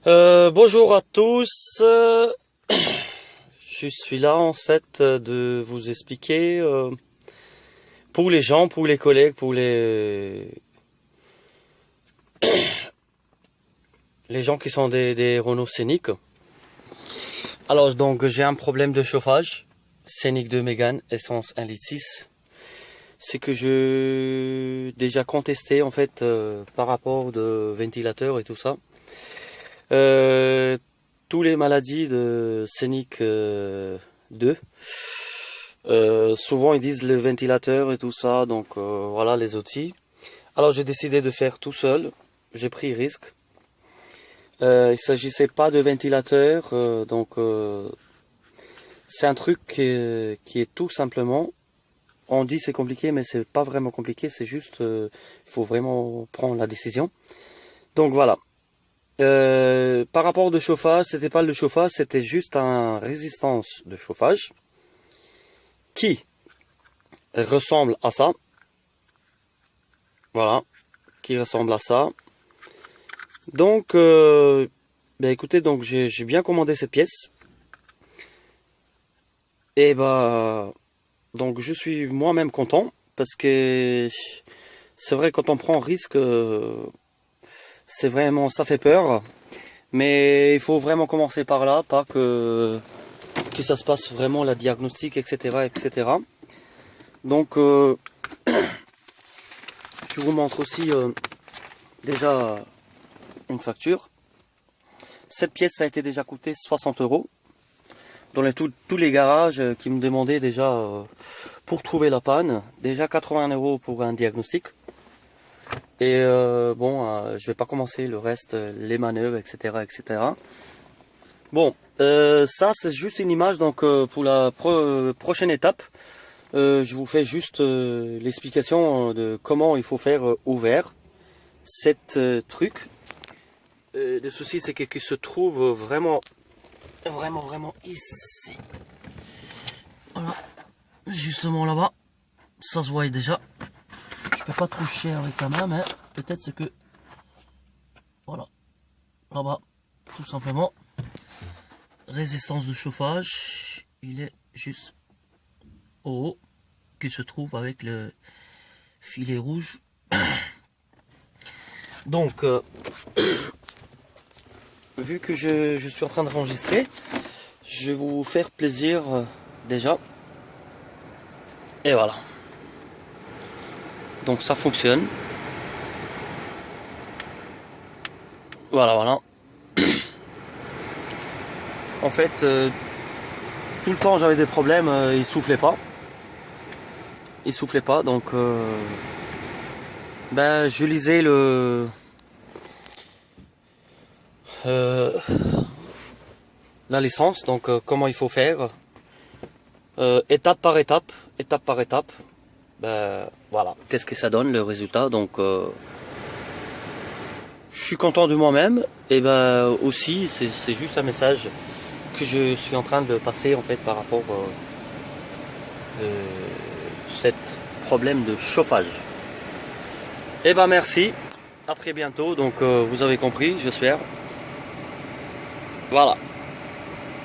Bonjour à tous. Je suis là en fait de vous expliquer pour les gens, pour les collègues, pour les gens qui sont des Renault Scénic. Alors donc j'ai un problème de chauffage. Scénic 2 Mégane, essence 1,6 litre. C'est que je déjà contesté en fait par rapport de ventilateur et tout ça. Tous les maladies de Scénic 2, souvent ils disent le ventilateur et tout ça, donc voilà les outils. Alors j'ai décidé de faire tout seul, j'ai pris risque. Il s'agissait pas de ventilateur, c'est un truc qui est tout simplement, on dit c'est compliqué mais c'est pas vraiment compliqué, c'est juste il faut vraiment prendre la décision. Donc voilà. Par rapport au chauffage, c'était pas le chauffage, c'était juste une résistance de chauffage qui ressemble à ça. Voilà, qui ressemble à ça. Donc, écoutez, donc j'ai bien commandé cette pièce. Et donc je suis moi-même content parce que c'est vrai quand on prend risque. C'est vraiment, ça fait peur, mais il faut vraiment commencer par là, pas que ça se passe vraiment la diagnostic, etc., etc. Donc, je vous montre aussi déjà une facture. Cette pièce a été déjà coûtée 60 €. Dans tous les garages qui me demandaient déjà pour trouver la panne, déjà 80 € pour un diagnostic. Et je vais pas commencer le reste, les manœuvres, etc., etc. Bon, ça c'est juste une image, donc pour la prochaine étape, je vous fais juste l'explication de comment il faut faire ouvert cette truc. Le souci c'est qu'il se trouve vraiment ici. Voilà, justement là-bas, ça se voit déjà. Je peux pas toucher avec la main, mais peut-être c'est que voilà, là-bas, tout simplement, résistance de chauffage, il est juste au haut, qui se trouve avec le filet rouge. Donc, vu que je suis en train d'enregistrer, je vais vous faire plaisir déjà. Et voilà. Donc ça fonctionne. Voilà. En fait, tout le temps j'avais des problèmes, il soufflait pas. Donc je lisais la licence, donc comment il faut faire, étape par étape. Voilà, qu'est-ce que ça donne le résultat. Donc je suis content de moi-même. Et aussi c'est juste un message que je suis en train de passer en fait par rapport à cet problème de chauffage. Et merci, à très bientôt. Donc vous avez compris, j'espère. Voilà.